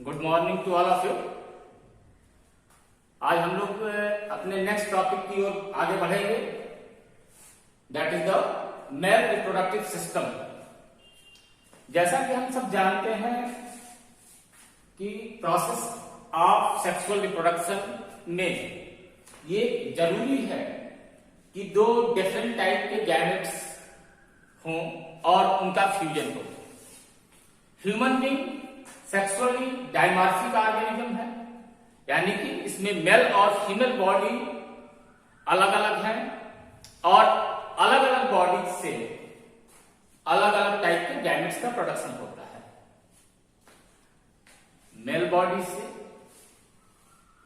Good morning to all of you. आज हम लोग अपने नेक्स्ट टॉपिक की ओर आगे बढ़ेंगे, that is the male reproductive system. जैसा कि हम सब जानते हैं कि प्रोसेस ऑफ सेक्सुअल रिप्रोडक्शन में ये जरूरी है कि दो डिफरेंट टाइप के गैमेट्स हों और उनका फ्यूजन हो। Human being sexually dimorphic organism है, यानी कि इसमें मेल और फीमेल बॉडी अलग अलग हैं और अलग अलग बॉडी से अलग अलग टाइप के गैमेट्स का प्रोडक्शन होता है। मेल बॉडी से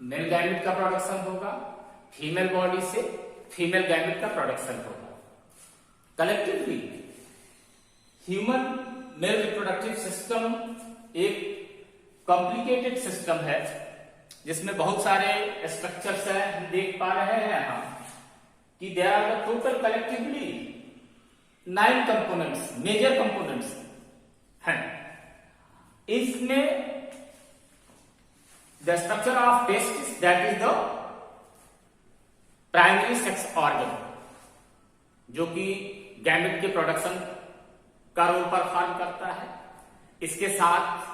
मेल गैमेट का प्रोडक्शन होगा, फीमेल बॉडी से फीमेल गैमेट का प्रोडक्शन होगा। Collectively human male reproductive system एक कॉम्प्लिकेटेड सिस्टम है जिसमें बहुत सारे स्ट्रक्चर्स हैं। हम देख पा रहे हैं यहां कि there are the total collectively 9 components, major components हैं। इसमें the structure of testis, that is the primary sex organ, जो कि गैमेट के प्रोडक्शन का रोल परफॉर्म करता है। इसके साथ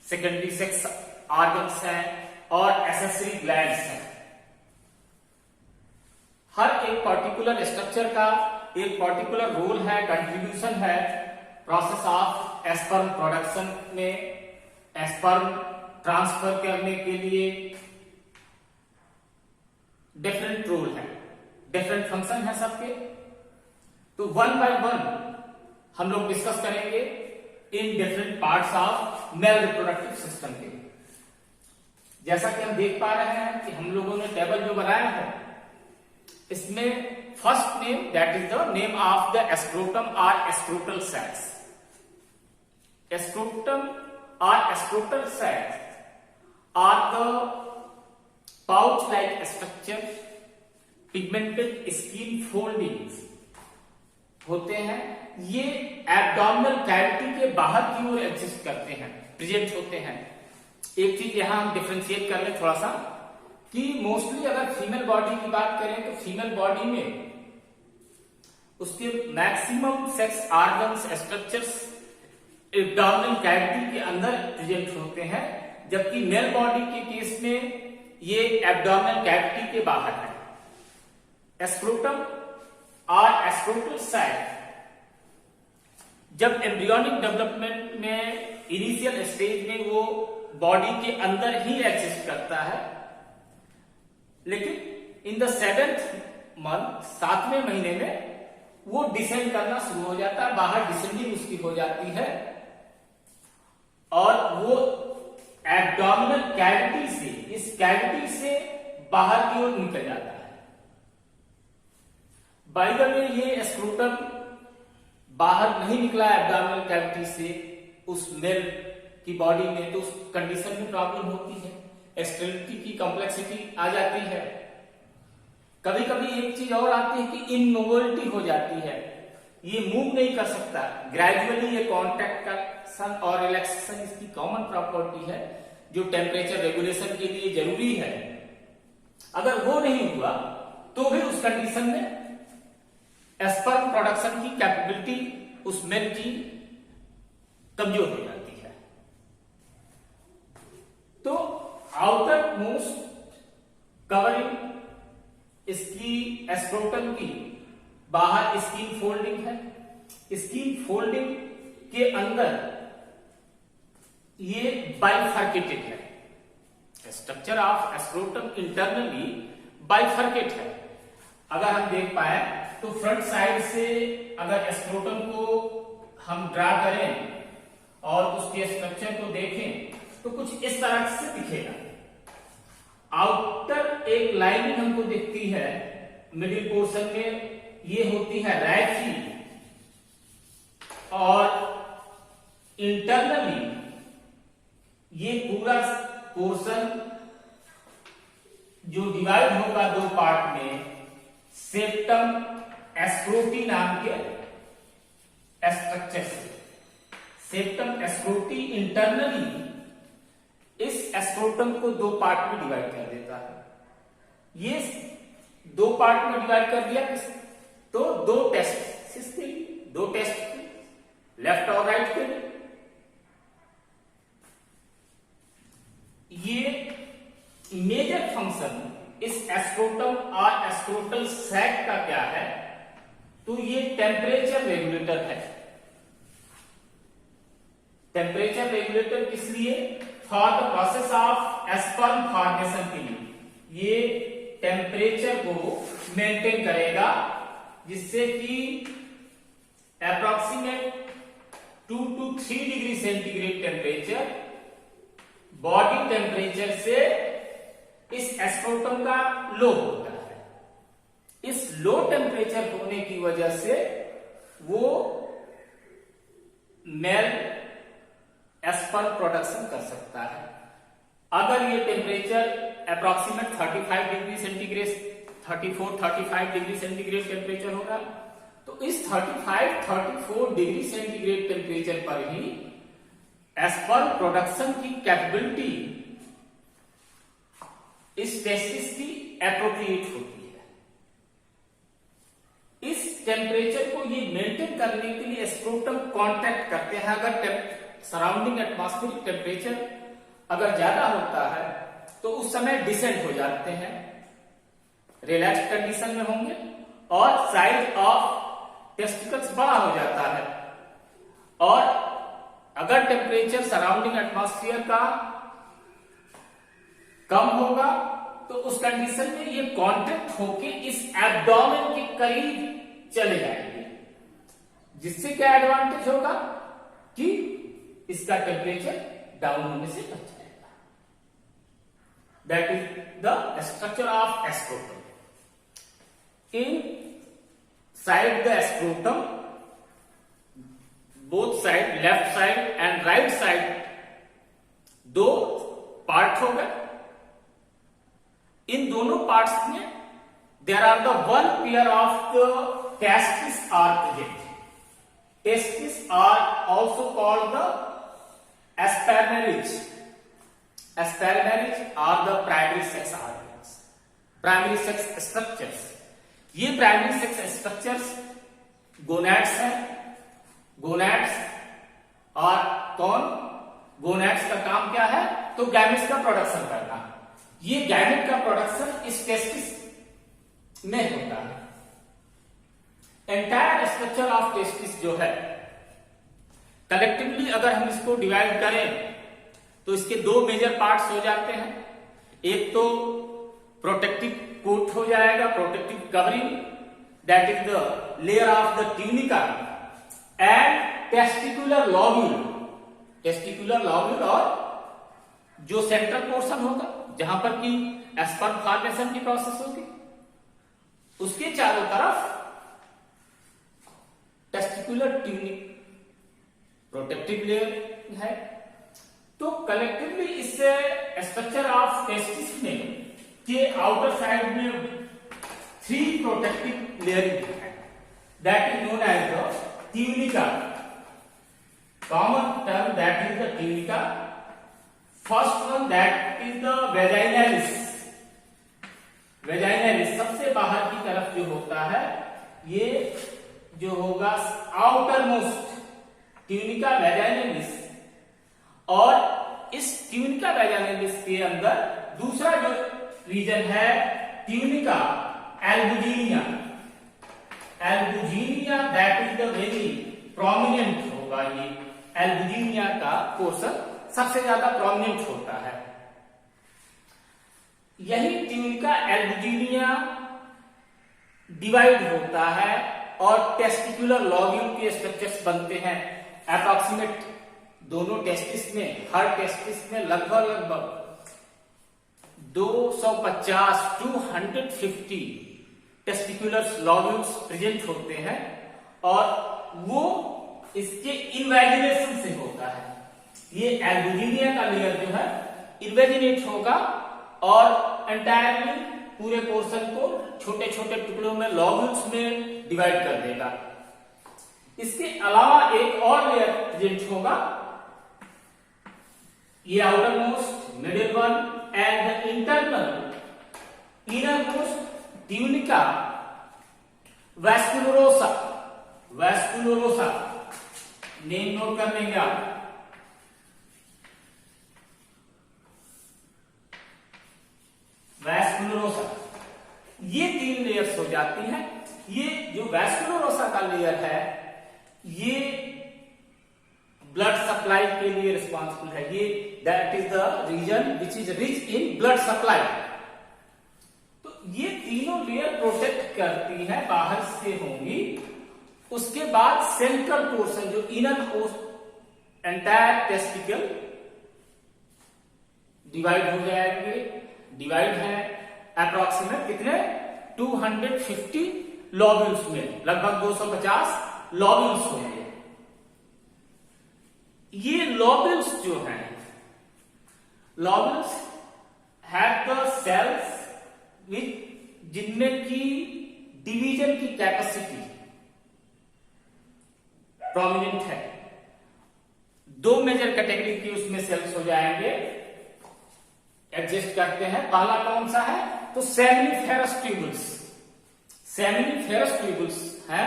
सेकेंडरी सेक्स ऑर्गन्स हैं और एसेसरी ग्लैंड्स हैं। हर एक पर्टिकुलर स्ट्रक्चर का एक पर्टिकुलर रोल है, कंट्रीब्यूशन है प्रोसेस ऑफ स्पर्म प्रोडक्शन में, स्पर्म ट्रांसफर करने के लिए डिफरेंट रोल है, डिफरेंट फंक्शन है सबके। तो वन बाय वन हम लोग डिस्कस करेंगे in different parts of male reproductive system के। जैसा कि हम देख पा रहे हैं कि हम लोगों ने टेबल जो बनाया है, इसमें first name, that is the name of the scrotum और स्क्रोटल सैक्स। स्क्रोटम और scrotal sacs are the pouch like structure, pigmented skin foldings होते हैं। ये एब्डोमिनल कैविटी के बाहर की ओर एग्जिस्ट करते हैं, प्रेजेंट होते हैं। एक चीज यहां हम डिफरेंशिएट कर लें थोड़ा सा कि मोस्टली अगर फीमेल बॉडी की बात करें तो फीमेल बॉडी में उसके maximum sex organs structures abdominal cavity के अंदर प्रेजेंट होते हैं, जबकि मेल बॉडी के केस में ये एब्डोमिनल कैविटी के बाहर है। स्क्रोटम और स्क्रोटल सैक जब एम्ब्रियोनिक डेवलपमेंट में इनिशियल स्टेज में वो बॉडी के अंदर ही एग्जिस्ट करता है, लेकिन इन द 7th मंथ, 7वें महीने में वो डिसेंड करना शुरू हो जाता है, बाहर डिसेंडिंग उसकी हो जाती है और वो एब्डोमिनल कैविटी से, इस कैविटी से बाहर की ओर निकल जाता है। बाय द वे ये स्क्रोटम बाहर नहीं निकला एब्डोमिनल कैविटी से उस मेल की बॉडी में, तो उस कंडीशन में प्रॉब्लम होती है, स्टेरिलिटी की कॉम्प्लेक्सिटी आ जाती है। कभी कभी एक चीज और आती है कि इमोबिलिटी हो जाती है, ये मूव नहीं कर सकता। ग्रेजुअली ये कॉन्ट्रैक्शन और रिलैक्सेशन इसकी कॉमन प्रॉपर्टी है, जो टेम्परेचर रेगुलेशन के लिए जरूरी है। अगर वो नहीं हुआ तो भी उस कंडीशन में स्पर्म प्रोडक्शन की कैपेबिलिटी उस मेल की कमजोर हो जाती है। तो आउटर मोस्ट कवरिंग इसकी स्क्रोटम की बाहर स्किन फोल्डिंग है। स्किन फोल्डिंग के अंदर ये बाइफर्केटेड है। Structure of scrotum internally bifurcate है। अगर हम देख पाए तो फ्रंट साइड से अगर स्क्रोटम को हम ड्रा करें और उसके स्ट्रक्चर को देखें तो कुछ इस तरह से दिखेगा। आउटर एक लाइनिंग हमको दिखती है मिडिल पोर्शन में, ये होती है रैफी, और इंटरनली ये पूरा पोर्शन जो डिवाइड होगा दो पार्ट में, सेप्टम एस्क्रोटी नाम के स्ट्रक्चर से। सेप्टम एस्क्रोटी इंटरनली स्क्रोटम को दो पार्ट में डिवाइड कर देता है। ये दो पार्ट में डिवाइड कर दिया तो दो टेस्टिस के लिए, दो टेस्ट के लेफ्ट और राइट के लिए। ये मेजर फंक्शन इस स्क्रोटम और स्क्रोटल सैक का क्या है, तो ये टेम्परेचर रेगुलेटर है। टेम्परेचर रेगुलेटर किस लिए? For the process of sperm formation के लिए ये टेम्परेचर को मेंटेन करेगा, जिससे कि approximate 2 to 3 degree centigrade temperature body temperature से इस स्क्रोटम का लो होता है। इस लो टेम्परेचर होने की वजह से वो मेल स्पर्म प्रोडक्शन कर सकता है। अगर ये temperature approximate 35 degree centigrade 34-35 degree centigrade temperature होगा, तो इस 35-34 डिग्री सेंटीग्रेड टेम्परेचर पर ही स्पर्म प्रोडक्शन की कैपेबिलिटी इस टेस्टिस की एप्रोप्रिएट होती है। इस टेम्परेचर को ये मेंटेन करने के लिए स्क्रोटम कांटेक्ट करते हैं। अगर सराउंडिंग एटमॉस्फेरिक टेम्परेचर अगर ज्यादा होता है तो उस समय डिसेंट हो जाते हैं, रिलैक्स कंडीशन में होंगे और साइज ऑफ टेस्टिकल्स बड़ा हो जाता है। और अगर टेम्परेचर सराउंडिंग एटमॉस्फेयर का कम होगा तो उस कंडीशन में ये कांटेक्ट होके इस एब्डोमेन के करीब चले जाएंगे, जिससे क्या एडवांटेज होगा कि इसका टेम्परेचर डाउन होने से बच जाएगा। That is the structure of scrotum. Inside the scrotum, both side, left side and right side, दो पार्ट हो गए। इन दोनों पार्ट्स में there are the one pair of the testis are present. Testes are also called the spermarids. Spermarids are the primary sex organs, primary sex structures. ये primary sex structures gonads हैं। gonads और कौन? gonads का काम क्या है? तो gametes का प्रोडक्शन करना। ये गैमेट का प्रोडक्शन इस टेस्टिस में होता है। एंटायर स्ट्रक्चर ऑफ टेस्टिस जो है, कलेक्टिवली अगर हम इसको डिवाइड करें तो इसके दो मेजर पार्ट्स हो जाते हैं। एक तो प्रोटेक्टिव कोट हो जाएगा, protective covering, that is the layer of the tunica, and testicular lobule. Testicular lobule और जो सेंट्रल पोर्शन होगा जहां पर कि स्पर्म फॉर्मेशन की प्रोसेस होगी, उसके चारों तरफ टेस्टिकुलर ट्यूनिक प्रोटेक्टिव लेयर है। तो कलेक्टिवली इससे स्ट्रक्चर ऑफ टेस्टिस में के आउटर साइड में 3 प्रोटेक्टिव लेयर है, that is known as the tunica. Common term that is the tunica. First one that is the vaginalis. Vaginalis सबसे बाहर की तरफ जो होता है, ये जो होगा आउटर मोस्ट ट्यूनिका वेजाइनलिस। और इस ट्यूनिका वेजाइनलिस के अंदर दूसरा जो रीजन है tunica albuginea. Albuginea that is the very prominent होगा। ये एल्बुजिनिया का पोर्शन सबसे ज्यादा प्रोमिनेंट होता है। यही ट्यूनिका एल्बुजिनिया डिवाइड होता है और टेस्टिकुलर लॉब्यूल के स्ट्रक्चर्स बनते हैं। अप्रोक्सीमेट दोनों टेस्टिस में, हर टेस्टिस में लगभग 250 to 150 टेस्टिकुलर लॉब्यूल्स प्रेजेंट होते हैं और वो इसके इन्वेजिनेशन से होता है। ये एल्बुजिनिया का लेयर जो है इन्वेजिनेट होगा और एंटायरली पूरे पोर्शन को छोटे छोटे टुकड़ों में लॉब्यूल्स में डिवाइड कर देगा। इसके अलावा एक और लेयर प्रेजेंट होगा, ये outer most middle one, and the internal innermost tunica vasculosa. vasculosa name note कर लेंगे आप। वैस्कुलोसा, ये 3 लेयर्स हो जाती हैं। ये जो वैस्कुलोसा का लेयर है ये ब्लड सप्लाई के लिए रिस्पॉन्सिबल है। ये that is the region which is rich in blood supply. तो ये तीनों लेयर प्रोटेक्ट करती है, बाहर से होंगी। उसके बाद सेंट्रल पोर्शन जो इनर एंटायर टेस्टिकल डिवाइड हो जाएंगे। डिवाइड है अप्रोक्सीमेट कितने 250 लॉब्यूल्स में, लगभग 250 लॉब्यूल्स होंगे। ये लॉब्यूल्स जो हैं, लॉब्यूल्स हैव द सेल्स विच जिनमें की डिवीजन की कैपेसिटी प्रोमिनेंट है। 2 मेजर कैटेगरी की उसमें सेल्स हो जाएंगे, एडजस्ट करते हैं। पहला कौन सा है तो सेमिनिफेरस ट्यूबुल्स। सेमिनिफेरस ट्यूबुल्स है,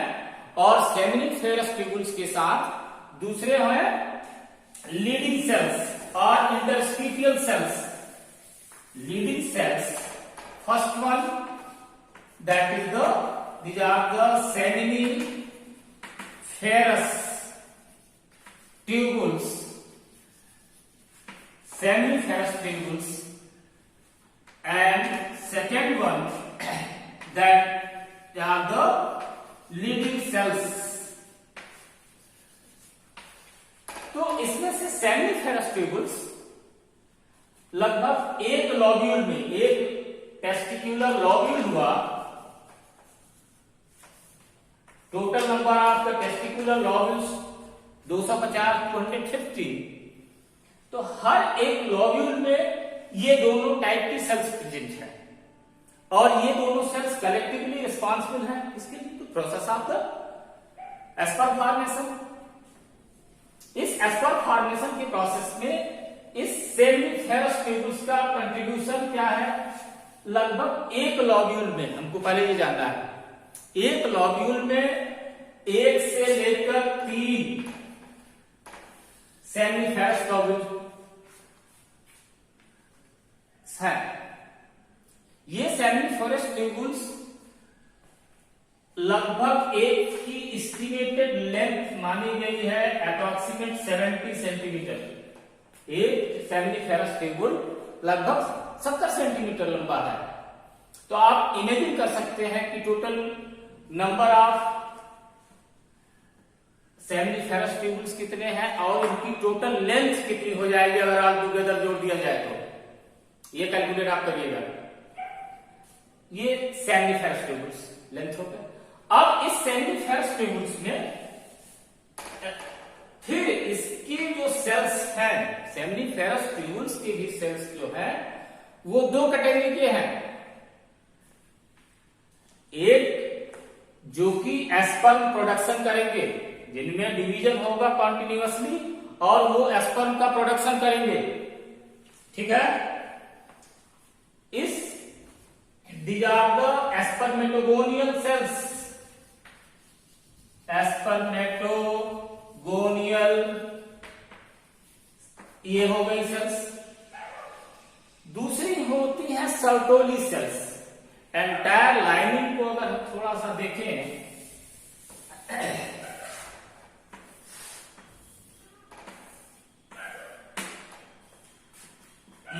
और सेमिनिफेरस ट्यूबुल्स के साथ दूसरे हैं लीडिंग सेल्स और interstitial cells. Leydig cells, first one that is these are the seminiferous tubules. Seminiferous tubules. And second one that they are the leading cells. तो इसमें से सेमिनिफेरस ट्यूबुल्स लगभग एक लॉब्यूल में, एक टेस्टिकुलर लॉब्यूल हुआ, total number of the testicular lobules 250 250। तो हर एक लॉब्यूल में ये दोनों टाइप की सेल्स प्रेजेंट है, और ये दोनों सेल्स कलेक्टिवली रिस्पॉन्सिबल हैं इसके लिए process of the sperm formation. इस एस्पर्म फॉर्मेशन के प्रोसेस में इस सेमिनिफेरस ट्यूबुल्स का कंट्रीब्यूशन क्या है, लगभग एक लॉब्यूल में, हमको पहले ये जानना है, एक लॉब्यूल में 1 से लेकर 3 सेमिनिफेरस ट्यूबुल्स है। ये सेमिनिफेरस ट्यूबुल्स लगभग एक की एस्टिमेटेड लेंथ मानी गई है अप्रोक्सीमेट 70 सेंटीमीटर। एक सेमिनिफेरस ट्यूबुल लगभग 70 सेंटीमीटर लंबा है। तो आप इमेजिन कर सकते हैं कि total number of seminiferous tubules कितने हैं और उनकी टोटल लेंथ कितनी हो जाएगी अगर ऑल टुगेदर जोड़ दिया जाए तो। ये कैलकुलेट आप करिएगा। ये सेमिनिफेरस ट्यूबुल्स लेंथ हो गया। अब इस सेमिनिफेरस ट्यूबुल्स में फिर इसके जो सेल्स हैं, सेमिनिफेरस ट्यूबुल्स के भी सेल्स जो है वो 2 कैटेगरी के हैं। एक जो कि एस्पर्म प्रोडक्शन करेंगे, जिनमें डिवीजन होगा कॉन्टिन्यूअसली, और वो एस्पर्म का प्रोडक्शन करेंगे। ठीक है, इस these are the spermatogonial cells. Spermatogonial, ये हो गई सेल्स। दूसरी होती है सर्टोली सेल्स। एंटायर लाइनिंग को अगर हम थोड़ा सा देखें,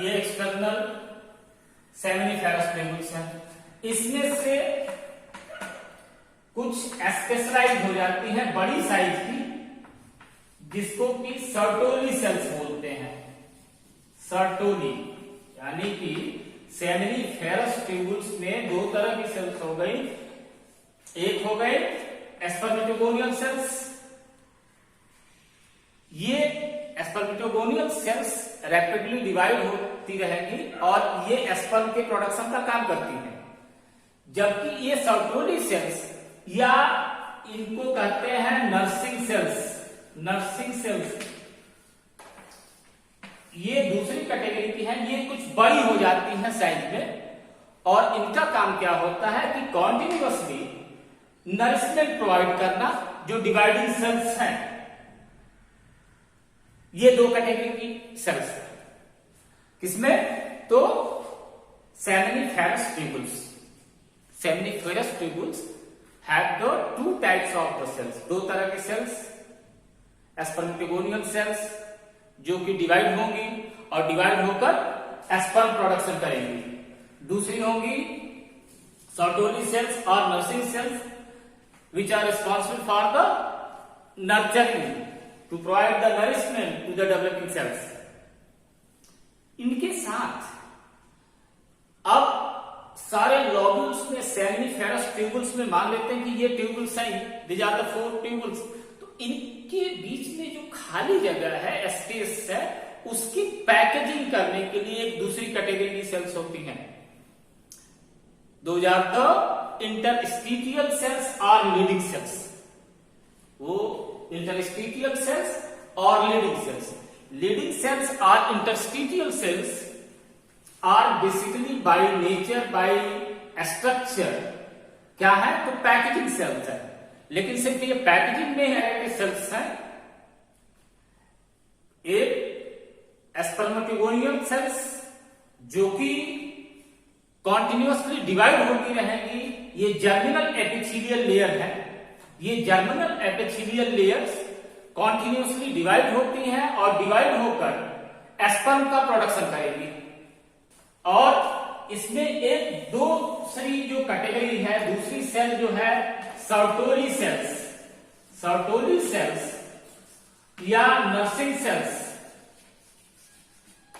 ये एक्सटर्नल सेमिनिफेरस ट्यूबुल्स है। इसमें से कुछ स्पेशलाइज हो जाती है बड़ी साइज की, जिसको कि सर्टोली सेल्स बोलते हैं। सर्टोली यानी कि सेमिनिफेरस ट्यूबुल्स में 2 तरह की सेल्स हो गई। एक हो गए स्पर्मेटोगोनियल सेल्स। ये स्पर्मेटोगोनियल सेल्स रैपिडली डिवाइड होती रहेगी और ये स्पर्म के प्रोडक्शन का काम करती है, जबकि ये सर्टोली सेल्स या इनको कहते हैं नर्सिंग सेल्स। नर्सिंग सेल्स ये दूसरी कैटेगरी की है, ये कुछ बड़ी हो जाती है साइज में, और इनका काम क्या होता है कि कॉन्टिन्यूअसली नरिशमेंट प्रोवाइड करना जो डिवाइडिंग सेल्स हैं। ये दो कैटेगरी की सेल्स है किसमें, तो seminiferous tubules. Seminiferous tubules have the two types of the cells, दो तरह के सेल्स, स्पर्मेटोगोनियल सेल्स जो कि डिवाइड होंगी और डिवाइड होकर स्पर्म प्रोडक्शन करेंगी, दूसरी होंगी सर्टोली सेल्स और nursing cells which are responsible for the nurturing to provide the nourishment to the developing cells। इनके साथ अब सारे लॉब्यूल्स में सेमिनिफेरस ट्यूबुल्स में मान लेते हैं कि ये ट्यूबुल्स हैं, these are the 4 ट्यूबुल्स, तो इनके बीच में जो खाली जगह है, स्पेस है, उसकी पैकेजिंग करने के लिए एक दूसरी कैटेगरी की सेल्स होती हैं। Those are the interstitial cells or leading cells। वो interstitial cells और leading cells, leading cells or interstitial cells are basically by nature, by structure क्या है, तो पैकेजिंग सेल्स है, लेकिन सिर्फ ये पैकेजिंग में है सेल्स है। एक स्पर्मेटोगोनियल सेल्स जो कि कॉन्टिन्यूअसली डिवाइड होती रहेंगी, ये जर्मिनल एपिथेलियल लेयर है, ये germinal epithelial layers continuously divide होती हैं और डिवाइड होकर स्पर्म का प्रोडक्शन करेगी। और इसमें एक दूसरी जो कैटेगरी है, दूसरी सेल जो है सर्टोली सेल्स, सर्टोली सेल्स या नर्सिंग सेल्स,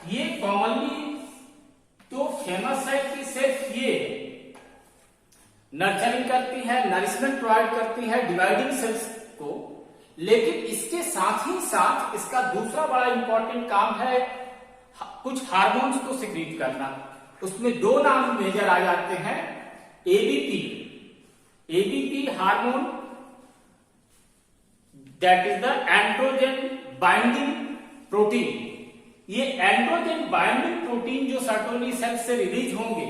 ये कॉमनली तो फेमस है कि सिर्फ ये नर्चरिंग करती है, नरिशमेंट प्रोवाइड करती है डिवाइडिंग सेल्स को, लेकिन इसके साथ ही साथ इसका दूसरा बड़ा इंपॉर्टेंट काम है कुछ हार्मोन्स को सिक्रीट करना। उसमें दो नाम मेजर आ जाते हैं, ABP, ABP hormone that is the androgen binding protein. ये एंड्रोजन बाइंडिंग प्रोटीन जो सर्टोली सेल से रिलीज होंगे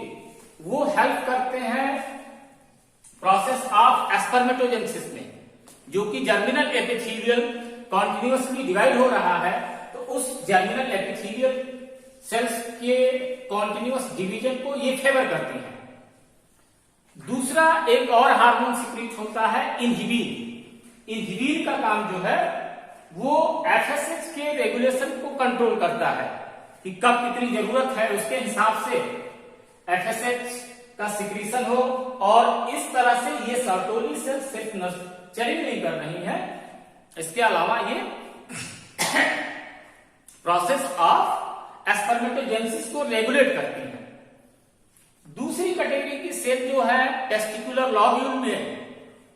वो हेल्प करते हैं प्रोसेस ऑफ स्पर्मेटोजेनेसिस में, जो कि जर्मिनल एपिथेलियल कॉन्टिन्यूअसली डिवाइड हो रहा है, तो उस जर्मिनल एपिथेलियल सेल्स के कॉन्टिन्यूअस डिवीजन को ये फेवर करती हैं। दूसरा एक और हार्मोन सिक्रीट होता है इनहिबिन। इनहिबिन का काम जो है वो एफएसएच के रेगुलेशन को कंट्रोल करता है कि कब कितनी जरूरत है, उसके हिसाब से एफएसएच का सिक्रीशन हो, और इस तरह से ये सर्टोली सेल सिर्फ नर्चरिंग नहीं कर रही है, इसके अलावा ये प्रोसेस ऑफ स्पर्मेटोजेनेसिस को रेगुलेट करती है। दूसरी कैटेगरी की सेल जो है टेस्टिकुलर लॉब्यूल में,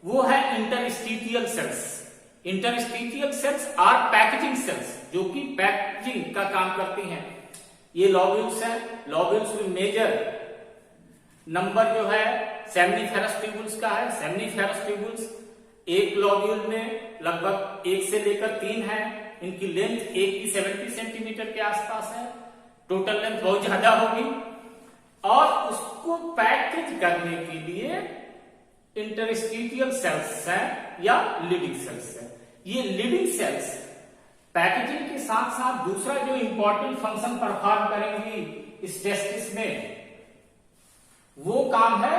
वो है interstitial cells. Interstitial cells are packaging cells जो कि पैकेजिंग का काम करती हैं। ये लॉब्यूल्स हैं, लॉब्यूल्स में मेजर नंबर जो है सेमिनिफेरस ट्यूबुल्स का है। सेमिनिफेरस ट्यूबुल्स एक लॉब्यूल में लगभग 1 से लेकर 3 है, इनकी लेंथ 1 की 70 सेंटीमीटर के आसपास है, टोटल लेंथ बहुत ज्यादा होगी, और उसको पैकेज करने के लिए इंटरस्टिशियल सेल्स हैं या लीडिंग सेल्स हैं। ये लीडिंग सेल्स पैकेजिंग के साथ साथ दूसरा जो इंपॉर्टेंट फंक्शन परफॉर्म करेंगी इस टेस्टिस में, वो काम है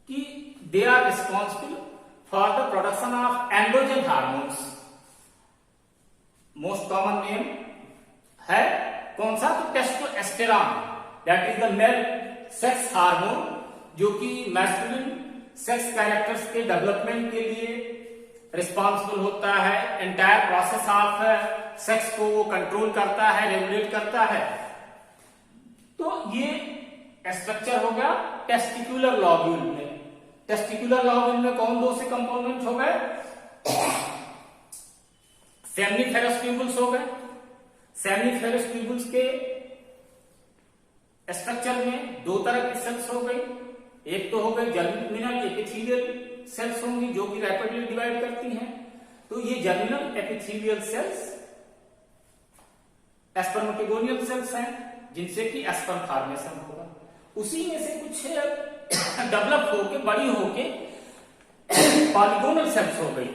कि they are responsible for the production of androgen hormones. Most common name है कौन सा, तो testosterone, that is the male sex hormone, जो कि मैस्कुलिन सेक्स कैरेक्टर्स के डेवलपमेंट के लिए रिस्पॉन्सिबल होता है। एंटायर प्रोसेस ऑफ सेक्स को वो कंट्रोल करता है, रेगुलेट करता है। तो ये स्ट्रक्चर हो गया टेस्टिकुलर लॉब्यूल में। टेस्टिकुलर लॉब्यूल में कौन दो से कंपोनेंट हो गए, सेमिनिफेरस ट्यूबुल्स हो गए। सेमिनिफेरस ट्यूबुल्स के स्ट्रक्चर में दो तरह की सेल्स हो गई, एक तो हो गई जर्मिनल एपिथेलियल सेल्स होंगी जो कि रैपिडली डिवाइड करती हैं। तो ये germinal epithelial cells spermatogonial cells हैं जिनसे कि स्पर्म फॉर्मेशन होगा। उसी में से कुछ डेवलप होके बड़ी होके पॉलीगोनल सेल्स हो गई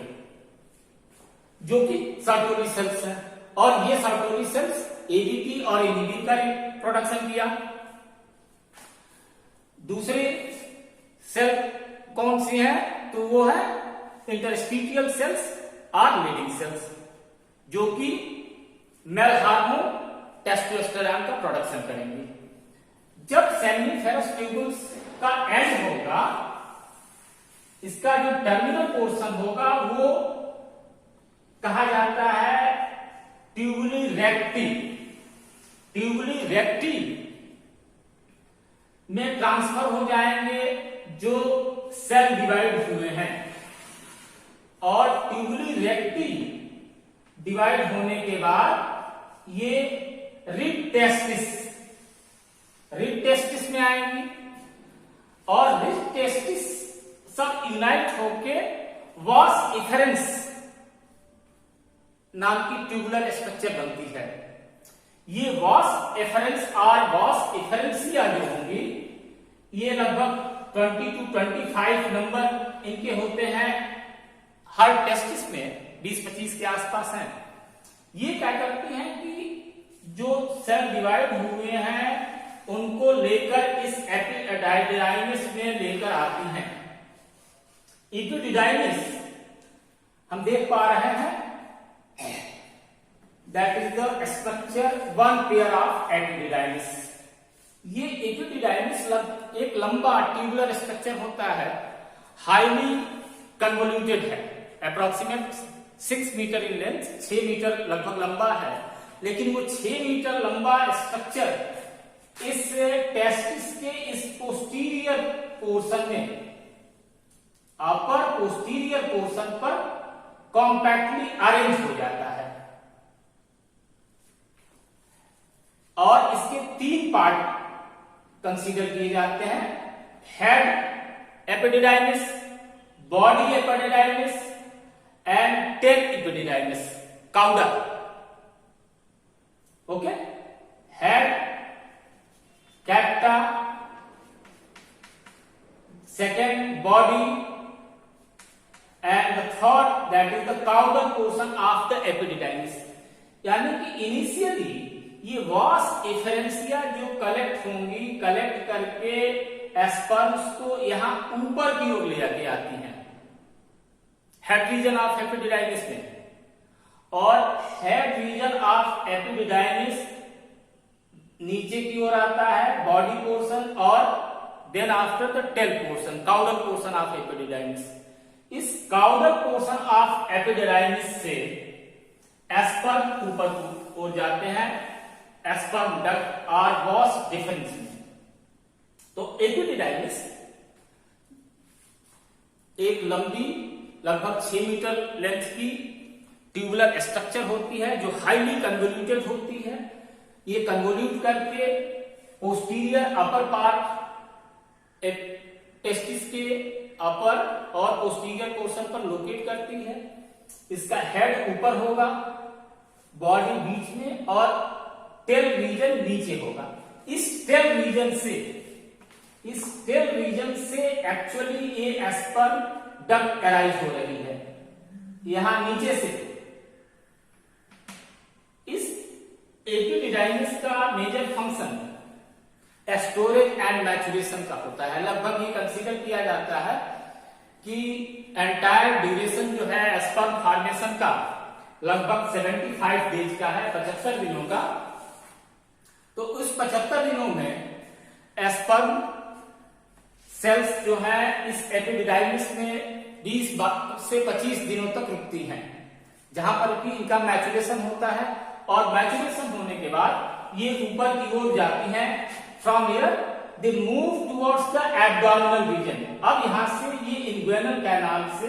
जो कि सर्टोरी सेल्स हैं, और ये सर्टोरी सेल्स एडीपी और एडीपी का प्रोडक्शन किया। दूसरे सेल कौन सी है, तो वो है इंटरस्टिशियल सेल्स और लीडिंग सेल्स, जो कि मेल हार्मोन टेस्टोस्टेरोन का प्रोडक्शन करेंगे। जब सेमिनिफेरस ट्यूबुल्स का एंड होगा, इसका जो टर्मिनल पोर्शन होगा वो कहा जाता है ट्यूबुली रेक्टी। ट्यूबुली रेक्टी में ट्रांसफर हो जाएंगे जो सेल डिवाइड हुए हैं, और ट्यूबुली रेक्टी डिवाइड होने के बाद ये रिब टेस्टिस में आएंगी, और रिब टेस्टिस सब यूनाइट होके वास इफेरेंस नाम की ट्यूबुलर स्ट्रक्चर बनती है। ये वास एफरेंस और वास इफेरेंसिया जो होंगी, ये लगभग 20 to 25 नंबर इनके होते हैं, हर टेस्टिस में 20-25 के आसपास हैं। ये क्या करती हैं कि जो सेल डिवाइड हुए हैं उनको लेकर इस एपिडिडाइमिस में लेकर आती हैं। एपिडिडाइमिस हम देख पा रहे हैं, that is the structure one pair of epididymis. ये एपिडिडाइमिस एक लंबा ट्यूबुलर स्ट्रक्चर होता है, हाईली कन्वोल्यूटेड है, approximate 6 metre in length, 6 metre लगभग लंबा है। लेकिन वो 6 मीटर लंबा स्ट्रक्चर इस टेस्टिस के इस पोस्टीरियर पोर्शन में, अपर पोस्टीरियर पोर्शन पर कॉम्पैक्टली अरेंज हो जाता है, और इसके 3 पार्ट कंसीडर किए जाते हैं, head epididymis, body epididymis and tail epididymis, cauda. Okay, head, caput, second body, and the third that is the caudal portion of the epididymis. यानी कि इनिशियली ये वास एफरेंसिया जो कलेक्ट होंगी, कलेक्ट करके एस्पर्म्स को यहां ऊपर की ओर ले जाके आती हैं हेड रीजन ऑफ एपिडिडाइमिस में, और हेड रीजन ऑफ एपिडिडाइमिस नीचे की ओर आता है बॉडी पोर्शन, और then after the tail portion, caudal portion of epididymis. इस काउडल पोर्शन ऑफ एपिडिडाइमिस से एस्पर्म ऊपर की ओर जाते हैं एस्पर्म डक्ट और वास डिफरेंस में। तो एपिडिडाइमिस एक लंबी लगभग 6 मीटर लेंथ की ट्यूबुलर स्ट्रक्चर होती है जो हाईली कन्वोल्यूटेड होती है। ये कन्वोल्यूट करके पोस्टीरियर अपर पार्ट टेस्टिस के अपर और पोस्टीरियर पोर्शन पर लोकेट करती है। इसका हेड ऊपर होगा, बॉडी बीच में, और टेल रीजन नीचे होगा। इस टेल रीजन से एक्चुअली ये एस्पर्म डक्ट अराइज हो रही है यहां नीचे से। इस एपिडिडाइमिस का major function storage and maturation का होता है। लगभग ये कंसीडर किया जाता है कि एंटायर ड्यूरेशन जो है एस्पर्म फॉर्मेशन का लगभग 75 डेज का है, 75 दिनों का। तो उस 75 दिनों में एस्पर्म सेल्स जो है इस एपिडिडाइमिस में 20 से 25 दिनों तक रुकती हैं, जहां पर कि इनका मैचुरेशन होता है, और मैचुरेशन होने के बाद ये ऊपर की ओर जाती हैं। From here they move towards the abdominal region. अब यहां से ये इन्ग्वेनल कैनाल से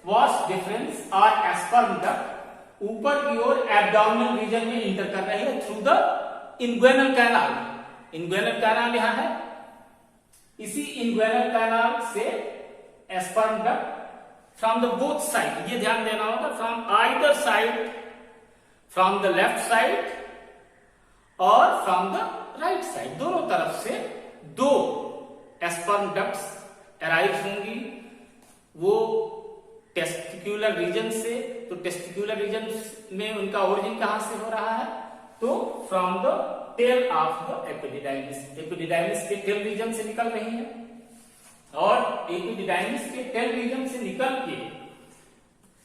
वास डिफरेंस और एस्पर्म डक्ट ऊपर की ओर एब्डोमिनल रीजन में इंटर कर रही है थ्रू द इन्ग्वेनल कैनाल। इन्ग्वेनल कैनाल यहां है, इसी इन्ग्वेनल कैनाल से sperm duct from the both side, ये ध्यान देना होगा, from either side, from the left side और फ्रॉम द राइट साइड, दोनों तरफ से दो स्पर्म डक्ट्स अराइव होंगी। वो टेस्टिक्युलर रीजन से, तो टेस्टिक्युलर रीजन में उनका ओरिजिन कहां से हो रहा है, तो from the tail of the epididymis. Epididymis के टेल रीजन से निकल रही है और एपिडिडाइमिस के टेल रीजन से निकल के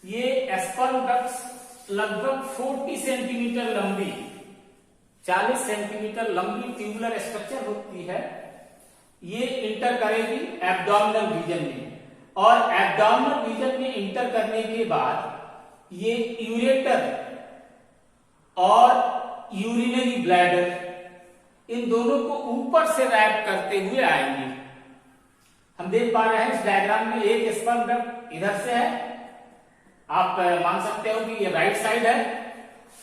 ये स्पर्म डक्ट्स लगभग 40 सेंटीमीटर लंबी, 40 सेंटीमीटर लंबी ट्यूबुलर स्ट्रक्चर होती है। ये इंटर करेगी एब्डोमिनल रीजन में, और एब्डोमिनल रीजन में इंटर करने के बाद ये यूरेटर और यूरिनरी ब्लैडर, इन दोनों को ऊपर से रैप करते हुए आएंगे। हम देख पा रहे हैं इस डायग्राम में एक स्पर्म डक्ट इधर से है, आप मान सकते हो कि ये राइट साइड है,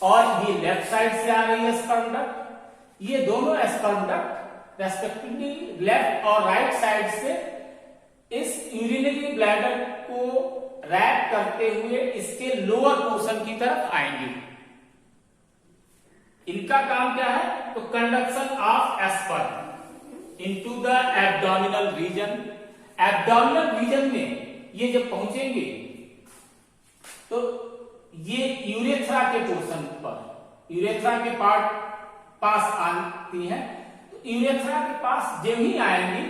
और ये लेफ्ट साइड से आ रही है स्पर्म डक्ट। ये दोनों स्पर्म डक्ट रेस्पेक्टिवली लेफ्ट और राइट साइड से इस यूरिनरी ब्लैडर को रैप करते हुए इसके लोअर पोर्शन की तरफ आएंगे। इनका काम क्या है, तो conduction of sperm into the abdominal region. Abdominal region में ये जब पहुंचेंगे तो ये यूरेथ्रा के पोर्शन पर, यूरेथ्रा के पास आती है। तो यूरेथ्रा के पास जब ही आएंगी,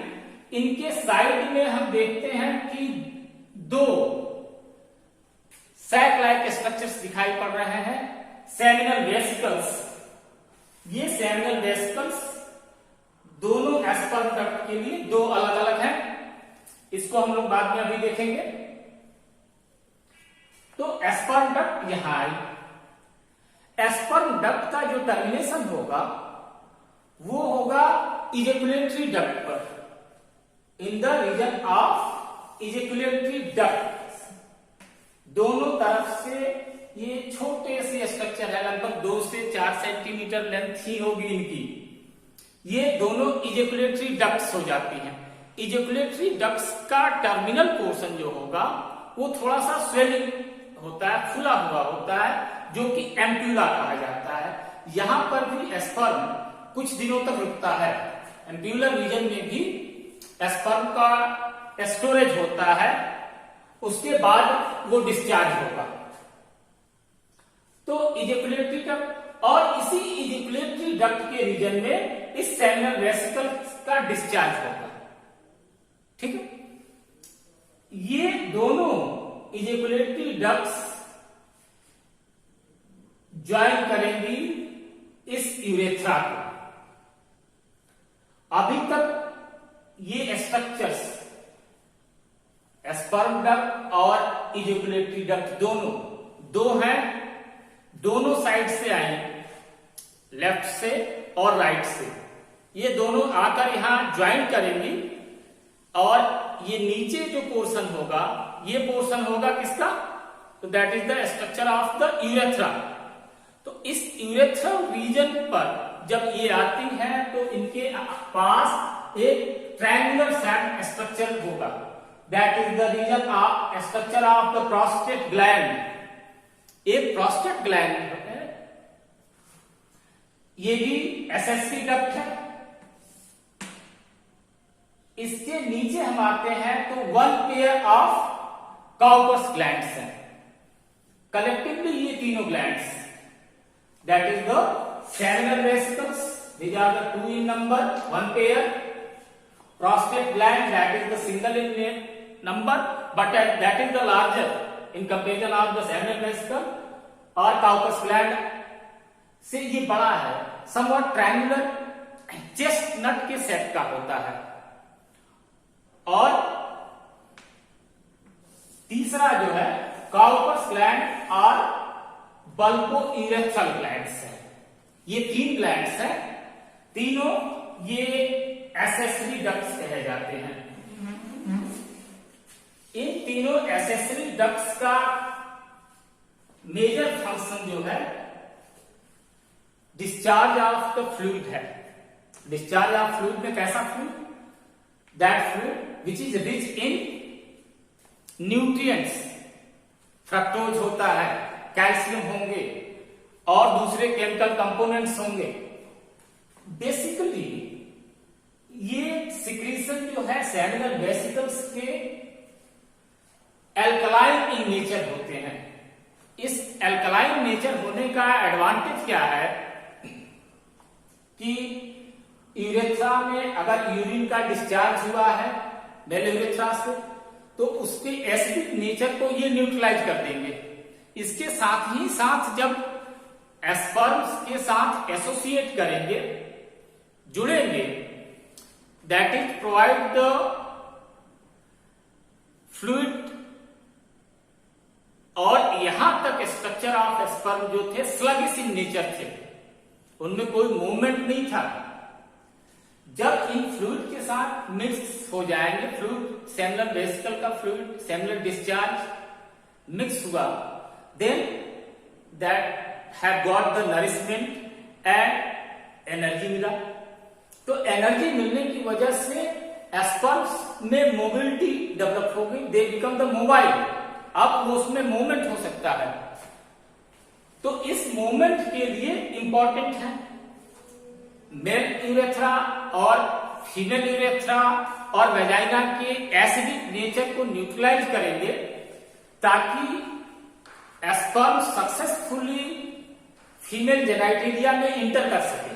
इनके साइड में हम देखते हैं कि दो सैक लाइक स्ट्रक्चर्स दिखाई पड़ रहे हैं, सेमिनल वेसिकल्स। ये सेमिनल वेसिकल्स दोनों स्पर्म डक्ट के लिए दो अलग अलग हैं, इसको हम लोग बाद में अभी देखेंगे। तो स्पर्म डक्ट यहां आई। स्पर्म डक्ट का जो टर्मिनेशन होगा वो होगा इजेकुलेटरी डक्ट पर, in the region of ejaculatory duct. दोनों तरफ से ये छोटे से स्ट्रक्चर है, लगभग 2 से 4 सेंटीमीटर लेंथ ही होगी इनकी। ये दोनों इजेकुलेटरी डक्ट्स हो जाती हैं। इजेकुलेटरी डक्ट्स का टर्मिनल पोर्शन जो होगा वो थोड़ा सा स्वेलिंग होता है, फुला हुआ होता है, जो कि एम्प्यूला कहा जाता है। यहां पर भी स्पर्म कुछ दिनों तक रुकता है। एम्प्यूलर रीजन में भी स्पर्म का स्टोरेज होता है, उसके बाद वो डिस्चार्ज होगा। तो इजेकुलेटरी डक्ट, और इसी इजेकुलेटरी डक्ट के रीजन में इस सेमिनल वेसिकल का डिस्चार्ज होगा। ठीक है, ये दोनों इजेकुलेटरी डक्ट्स ज्वाइन करेंगी इस यूरेथ्रा को। अभी तक ये स्ट्रक्चर्स स्पर्म डक्ट और इजेकुलेटरी डक्ट दोनों दो हैं, दोनों साइड से आए, लेफ्ट से और राइट से। ये दोनों आकर यहां ज्वाइन करेंगी, और ये नीचे जो पोर्शन होगा, ये पोर्शन होगा किसका, तो that is the structure of the urethra. तो इस यूरेथ्रा रीजन पर जब ये आती है तो इनके पास एक ट्रायंगुलर सैक स्ट्रक्चर होगा, that is the region of structure of the prostate gland. एक प्रोस्टेट ग्लैंड है, ये भी एसएससी डक्ट है। इसके नीचे हम आते हैं तो 1 पेयर ऑफ काउपस ग्लैंड्स हैं। कलेक्टिवली ये तीनों glands, that is the seminal vesicles, these are the 2 in number, 1 pair. Prostate gland, that is the single in number, but that is the larger in comparison of the seminal vesicle, और काउपस gland से ये बड़ा है, somewhat triangular, chestnut के set का होता है। और तीसरा जो है काउपस ग्लैंड और बल्बोयूरेथ्रल ग्लैंड्स है। ये 3 ग्लैंड्स हैं, तीनों ये एसेसरी डक्ट्स कहे जाते हैं। इन तीनों एसेसरी डक्ट्स का मेजर फंक्शन जो है डिस्चार्ज ऑफ द फ्लूइड है। डिस्चार्ज ऑफ फ्लूइड में कैसा fluid, that fluid which is rich in nutrients. Fructose होता है, कैल्शियम होंगे और दूसरे केमिकल कंपोनेंट्स होंगे, बेसिकली ये सिक्रीशन जो है सेमिनल वेसिकल्स के एल्कलाइन इन नेचर होते हैं। इस एल्कलाइन नेचर होने का एडवांटेज क्या है कि यूरेथ्रा में अगर यूरिन का डिस्चार्ज हुआ है मेल यूरेथ्रा से तो उसके एसिडिक नेचर को ये न्यूट्रलाइज कर देंगे। इसके साथ ही साथ जब एस्पर्म्स के साथ एसोसिएट करेंगे, जुड़ेंगे, that is provide the fluid, और यहां तक स्ट्रक्चर ऑफ स्पर्म जो थे स्लगिश इन नेचर थे, उनमें कोई मूवमेंट नहीं था। जब इन फ्लूइड के साथ मिक्स हो जाएंगे, फ्लूइड सेमिनल वेसिकल का फ्लूइड सेमिनल डिस्चार्ज मिक्स हुआ, then that have got the nourishment and energy मिला। तो एनर्जी मिलने की वजह से एस्पर्म्स में मोबिलिटी डेवलप हो गई, दे बिकम द मोबाइल। अब उसमें मूवमेंट हो सकता है। तो इस मूवमेंट के लिए इंपॉर्टेंट है मेल यूरेथ्रा और फीमेल यूरेथ्रा और वेजाइना के एसिडिक नेचर को न्यूट्रलाइज करेंगे ताकि एस्पर्म सक्सेसफुली फीमेल जेनाइटेरिया में इंटर कर सके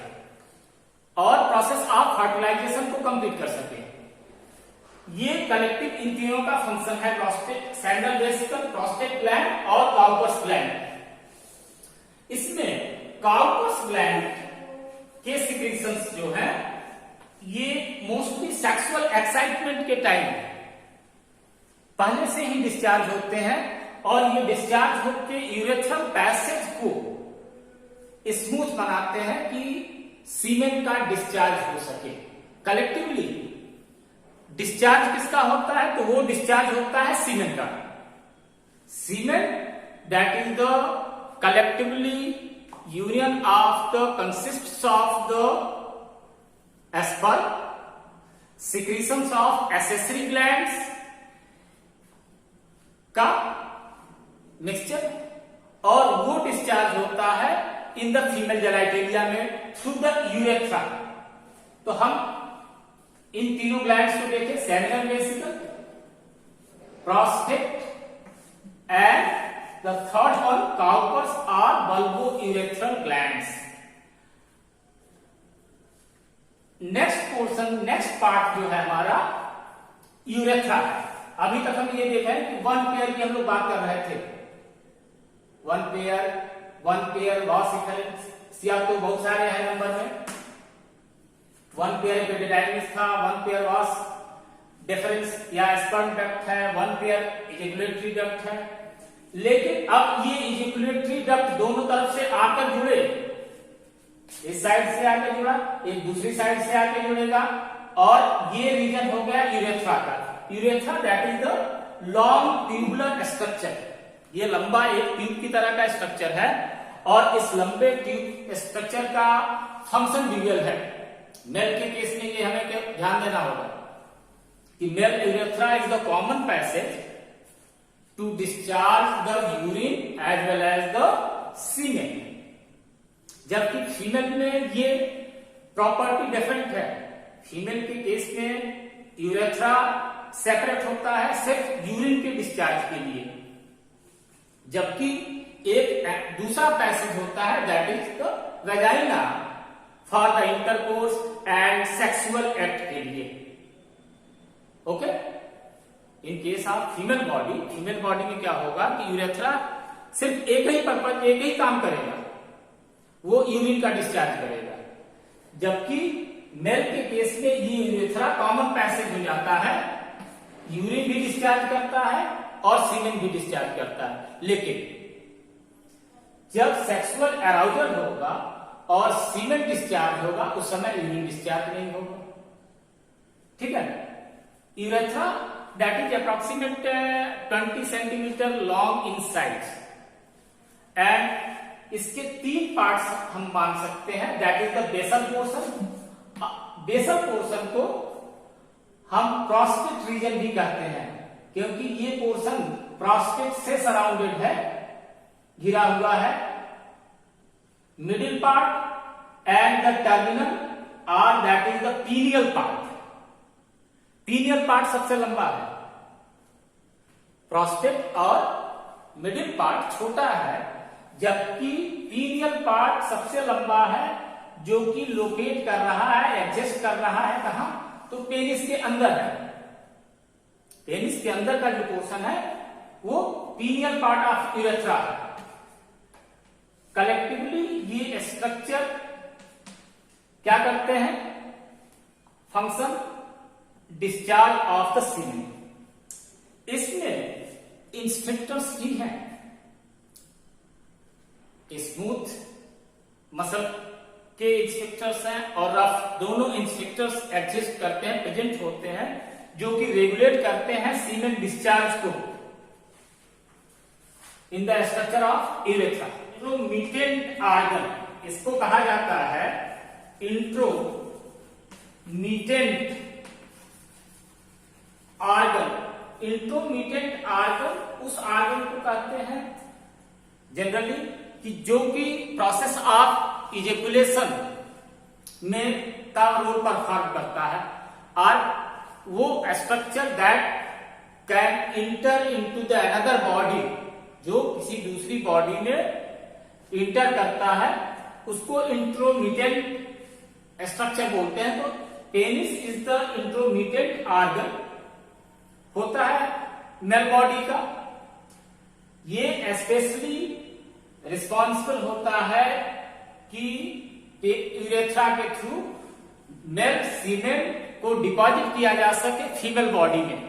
और प्रोसेस ऑफ फर्टिलाइजेशन को कंप्लीट कर सके। ये कलेक्टिव इन तीनों का फंक्शन है, prostate, seminal vesicle, prostate gland और काउपर्स ग्लैंड। इसमें काउपर्स ग्लैंड के सिक्रीशंस जो है ये मोस्टली सेक्सुअल एक्साइटमेंट के टाइम पहले से ही डिस्चार्ज होते हैं और ये डिस्चार्ज होकर यूरेथ्रल पैसेज को स्मूथ बनाते हैं कि सीमेन का डिस्चार्ज हो सके। कलेक्टिवली डिस्चार्ज किसका होता है? तो वो डिस्चार्ज होता है सीमेन का। Semen that is the collectively union of the consists of the sperm, secretions of accessory glands का मिक्सचर, और वो डिस्चार्ज होता है इन द फीमेल जेनाइटेरिया में थ्रू द यूरेथ्रा। तो हम इन तीनों ग्लैंड्स को देखें, seminal vesicle, prostate and the third one Cowper's are bulbourethral glands. Next portion, next part जो है हमारा यूरेथ्रा है। अभी तक हम ये देखा है कि वन पेयर की हम लोग बात कर रहे थे। वन पेयर लॉस इफेक्ट्स या तो बहुत सारे हैं नंबर में। वन पेयर एपिडिडाइमिस था, वन पेयर लॉस डिफरेंस या स्पर्म डक्ट है, वन पेयर इजैकुलेटरी डक्ट है। लेकिन अब ये इजैकुलेटरी डक्ट दोनों तरफ से आकर जुड़े, इस साइड से आकर जुड़ा, एक दूसरी साइड से आकर जुड़ेगा, और ये रीजन हो गया यूरेथ्रा का। Urethra that is the long tubular structure. ये लंबा एक ट्यूब की तरह का स्ट्रक्चर है और इस लंबे ट्यूब स्ट्रक्चर का फंक्शन ड्यूअल है। मेल के केस में ये हमें ध्यान देना होगा कि male urethra is the common passage to discharge the urine as well as the semen, जबकि फीमेल में ये प्रॉपर्टी डिफरेंट है। फीमेल के केस में यूरेथ्रा सेपरेट होता है सिर्फ यूरिन के डिस्चार्ज के लिए, जबकि एक दूसरा पैसेज होता है that is the vagina for the intercourse and sexual act के लिए। Okay, in case of female body में क्या होगा कि यूरेथ्रा सिर्फ एक ही पर्पज, एक ही काम करेगा, वो यूरिन का डिस्चार्ज करेगा, जबकि मेल के केस में ये यूरेथ्रा कॉमन पैसेज हो जाता है, यूरिन भी डिस्चार्ज करता है और सीमेन भी डिस्चार्ज करता है। लेकिन जब सेक्सुअल अराउजल होगा और सीमेन डिस्चार्ज होगा उस समय यूरिन डिस्चार्ज नहीं होगा। ठीक है, urethra that is approximate 20 centimetre long in size and इसके 3 पार्ट्स हम मान सकते हैं, that is the basal portion. Basal portion को हम प्रोस्टेट रीजन भी कहते हैं क्योंकि ये पोर्शन प्रोस्टेट से सराउंडेड है, घिरा हुआ है। Middle part and the terminal और that is the penile part. Penile part सबसे लंबा है, प्रोस्टेट और मिडिल पार्ट छोटा है, जबकि पीनियल पार्ट सबसे लंबा है, जो कि लोकेट कर रहा है, एडजस्ट कर रहा है कहां, तो पेनिस के अंदर है। पेनिस के अंदर का जो पोर्शन है वो पीनियल पार्ट ऑफ यूरेथ्रा है। कलेक्टिवली ये स्ट्रक्चर क्या करते हैं, function discharge of the semen. इसमें इंस्ट्रक्टर्स भी हैं, स्मूथ मसल के इंस्ट्रक्टर्स हैं और रफ, दोनों इंस्ट्रक्टर्स एग्जिस्ट करते हैं, प्रेजेंट होते हैं, जो कि रेगुलेट करते हैं सीमेन डिस्चार्ज को in the structure of urethra. Intromittent organ, इसको कहा जाता है इंट्रोमिटेंट आर्गन। इंट्रोमिटेंट आर्गन उस आर्गन को कहते हैं जनरली कि जो कि प्रोसेस ऑफ इजेकुलेशन में का रोल परफॉर्म करता है, और वो structure that can inter into the another body, जो किसी दूसरी बॉडी में इंटर करता है, उसको इंट्रोमिटेंट स्ट्रक्चर बोलते हैं। तो penis is the intromittent organ होता है मेल बॉडी का। ये स्पेशली रिस्पॉन्सिबल होता है कि यूरेथ्रा के थ्रू मेल सीमेन को डिपॉजिट किया जा सके फीमेल बॉडी में।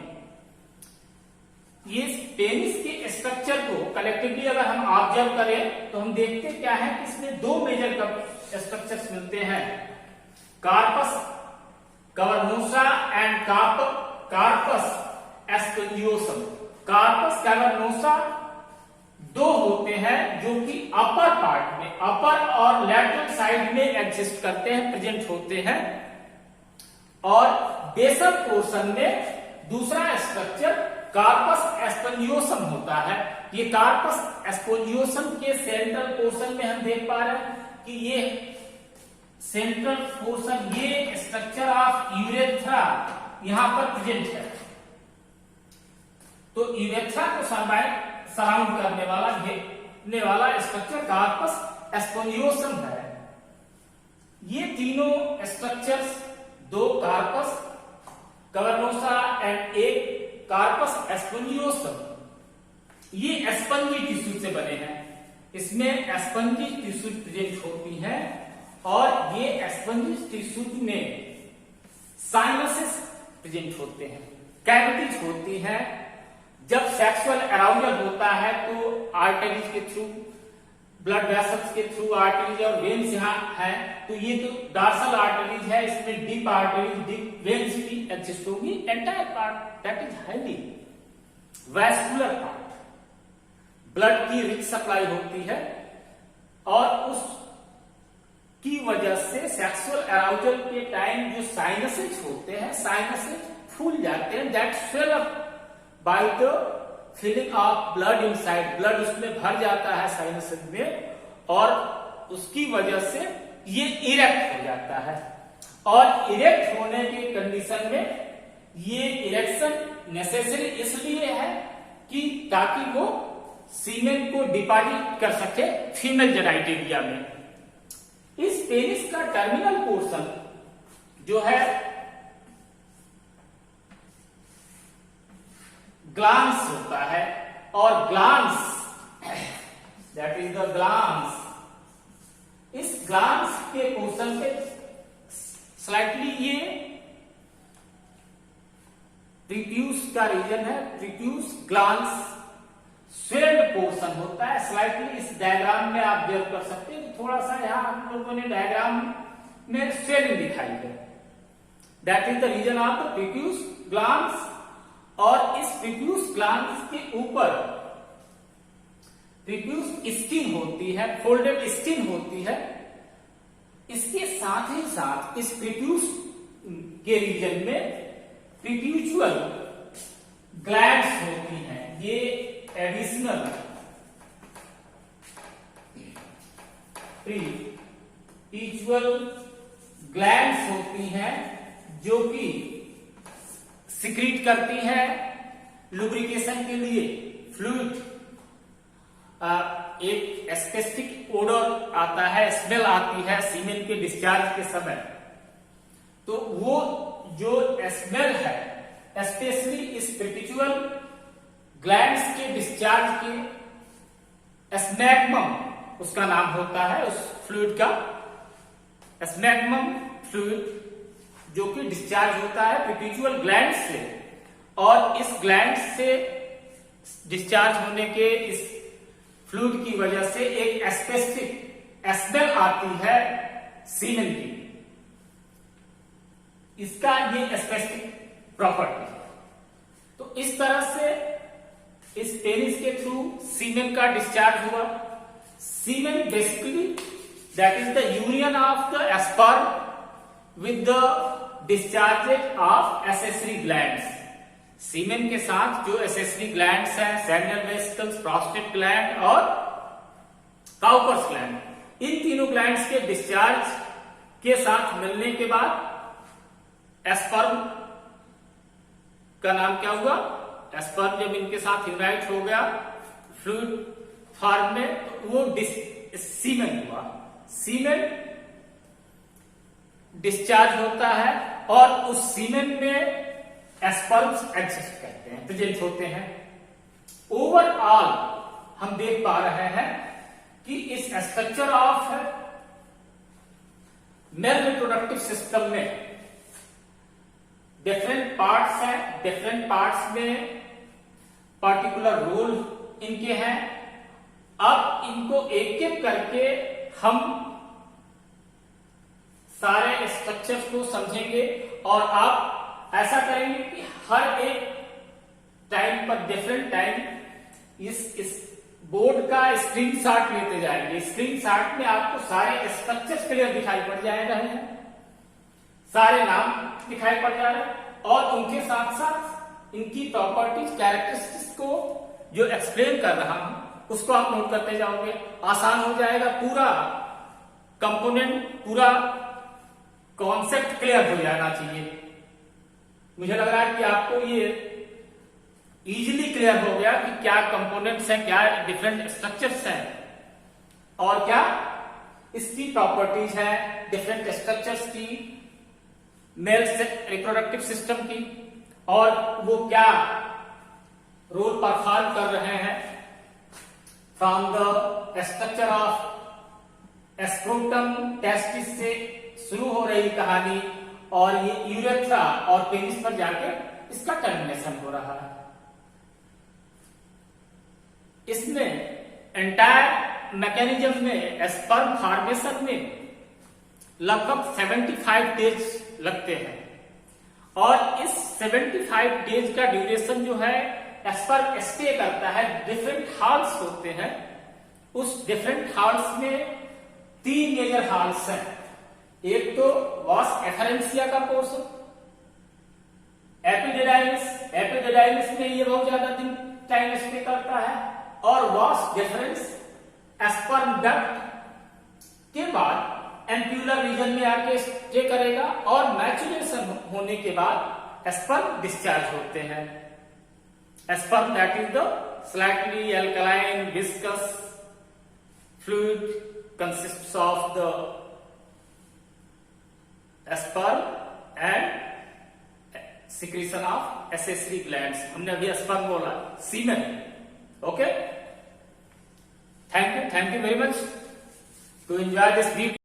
ये पेनिस के स्ट्रक्चर को कलेक्टिवली अगर हम ऑब्जर्व करें तो हम देखते क्या है कि इसमें दो मेजर स्ट्रक्चर्स मिलते हैं, corpus cavernosa and corpus spongiosum. Corpus cavernosa दो होते हैं जो कि अपर पार्ट में, अपर और लेटरल साइड में एग्जिस्ट करते हैं, प्रेजेंट होते हैं, और बेसल पोर्शन में दूसरा स्ट्रक्चर कार्पस एस्पेंजियोसम होता है। ये कार्पस एस्पेंजियोसम के सेंट्रल पोर्शन में हम देख पा रहे हैं कि ये सेंट्रल पोर्शन, ये स्ट्रक्चर ऑफ यूरेथ्रा यहां पर प्रेजेंट है। तो यूरेथ्रा को सराउंड करने वाला, घेरने वाला स्ट्रक्चर कार्पस एस्पेंजियोसम है। ये तीनों स्ट्रक्चर्स, दो कार्पस कैवर्नोसा एंड एक कार्पस एस्पेंजियोसम, ये स्पंजी टिश्यू से बने हैं। इसमें स्पंजी टिश्यू प्रेजेंट होती है, और ये स्पंजी टिश्यू में साइनसेस प्रेजेंट होते हैं, कैविटीज होती हैं। जब सेक्सुअल अराउजल होता है तो आर्टरीज के थ्रू, ब्लड वेसल्स के थ्रू आर्टरीज और वेन्स यहाँ है, तो ये तो डार्सल आर्टरीज है, इसमें डीप आर्टरीज, डीप वेन्स भी एग्जिस्ट होगी। Entire part that is highly vascular part, blood की रिच सप्लाई होती है, और उस की वजह से सेक्सुअल अराउजल के टाइम जो साइनसेज होते हैं, साइनसेज फूल जाते हैं, that swell up by the filling of blood inside, blood उसमें भर जाता है साइनसेज में, और उसकी वजह से ये इरेक्ट हो जाता है। और इरेक्ट होने की कंडीशन में ये इरेक्शन नेसेसरी इसलिए है कि ताकि वो सीमेन को डिपॉजिट कर सके फीमेल जेनाइटेरिया में। इस पेनिस का टर्मिनल पोर्शन जो है ग्लांस होता है, और glans that is the glans, इस ग्लांस के पोर्शन पे स्लाइटली ये प्रीट्यूस का रीजन है, प्रीट्यूस ग्लांस स्वेल्ड पोर्शन होता है। स्लाइटली इस डायग्राम में आप देख कर सकते हैं, तो थोड़ा सा यहां हम लोगों ने डायग्राम में स्वेलिंग दिखाई है, that is the region of the prepuce glans. और इस प्रीट्यूस ग्लांस के ऊपर प्रीट्यूस स्किन होती है, फोल्डेड स्किन होती है। इसके साथ ही साथ इस प्रीट्यूस के रीजन में प्रीट्यूचुअल ग्लैंड्स होती हैं, ये एडिशनल प्रीट्यूचुअल ग्लैंड्स होती हैं जो कि सिक्रीट करती हैं लुब्रिकेशन के लिए फ्लूइड। एक स्पेसिफिक ओडर आता है, स्मेल आती है सीमेन के डिस्चार्ज के समय। तो वो जो स्मेल है स्पेशली इस पेपिचुअल ग्लैंड्स के डिस्चार्ज के स्मैग्मम उसका नाम होता है, उस फ्लूइड का स्मैग्मम फ्लूइड जो कि डिस्चार्ज होता है पेपिचुअल ग्लैंड से। और इस ग्लैंड से डिस्चार्ज होने के इस फ्लूइड की वजह से एक स्पेसिफिक स्मेल आती है सीमेन की। इसका ये स्पेसिफिक प्रॉपर्टी है। तो इस तरह से इस पेनिस के थ्रू सीमेन का डिस्चार्ज हुआ। Semen basically that is the union of the sperm with the discharges of accessory glands. Semen के साथ जो एसेसरी ग्लैंड्स हैं, सेमिनल वेसिकल्स, प्रोस्टेट ग्लैंड और काउपर्स ग्लैंड, इन तीनों ग्लैंड्स के डिस्चार्ज के साथ मिलने के बाद स्पर्म का नाम क्या हुआ? स्पर्म जब इनके साथ यूनाइट हो गया फ्लूइड फॉर्म में तो वो सीमेन हुआ। सीमेन डिस्चार्ज होता है और उस सीमेन में स्पर्म्स एग्जिस्ट करते हैं, प्रेजेंट होते हैं। ओवरऑल हम देख पा रहे हैं कि इस structure of male reproductive system में डिफरेंट पार्ट्स हैं, डिफरेंट पार्ट्स में पर्टिकुलर रोल इनके हैं। अब इनको एक एक करके हम सारे स्ट्रक्चर्स को समझेंगे और आप ऐसा करेंगे कि हर एक टाइम पर डिफरेंट टाइम इस बोर्ड का स्क्रीनशॉट लेते जाएंगे। स्क्रीनशॉट में आपको सारे स्ट्रक्चर्स क्लियर दिखाई पड़ जा रहे हैं, सारे नाम दिखाई पड़ जा रहे हैं और उनके साथ साथ इनकी प्रॉपर्टीज, कैरेक्टरिस्टिक्स को जो एक्सप्लेन कर रहा हूं उसको आप नोट करते जाओगे। आसान हो जाएगा, पूरा कंपोनेंट, पूरा कॉन्सेप्ट क्लियर हो जाना चाहिए। मुझे लग रहा है कि आपको ये इजीली क्लियर हो गया कि क्या कंपोनेंट्स हैं, क्या डिफरेंट स्ट्रक्चर्स हैं और क्या इसकी प्रॉपर्टीज हैं, डिफरेंट स्ट्रक्चर्स की, मेल रिप्रोडक्टिव सिस्टम की, और वो क्या रोल परफॉर्म कर रहे हैं from the structure of scrotum, testis से शुरू हो रही कहानी और ये यूरेथ्रा और पेनिस पर जाकर इसका टर्मिनेशन हो रहा है। इसमें एंटायर मैकेनिज्म में स्पर्म फॉर्मेशन में लगभग 75 डेज लगते हैं और इस 75 डेज का ड्यूरेशन जो है स्पर्म स्टे करता है। डिफरेंट हॉल्स होते हैं, उस डिफरेंट हॉल्स में 3 मेजर हॉल्स हैं। एक तो वास एफरेंसिया का पोर्शन, एपिडिडाइमिस में ये बहुत ज्यादा दिन टाइम स्टे करता है, और वास डिफरेंस स्पर्म डक्ट के बाद एम्प्यूलर रीजन में आके स्टे करेगा और मैचुरेशन होने के बाद स्पर्म डिस्चार्ज होते हैं। Sperm that is the slightly alkaline viscous fluid consists of the sperm and secretion of accessory glands। हमने अभी sperm बोला, semen। okay, thank you very much to enjoy this video।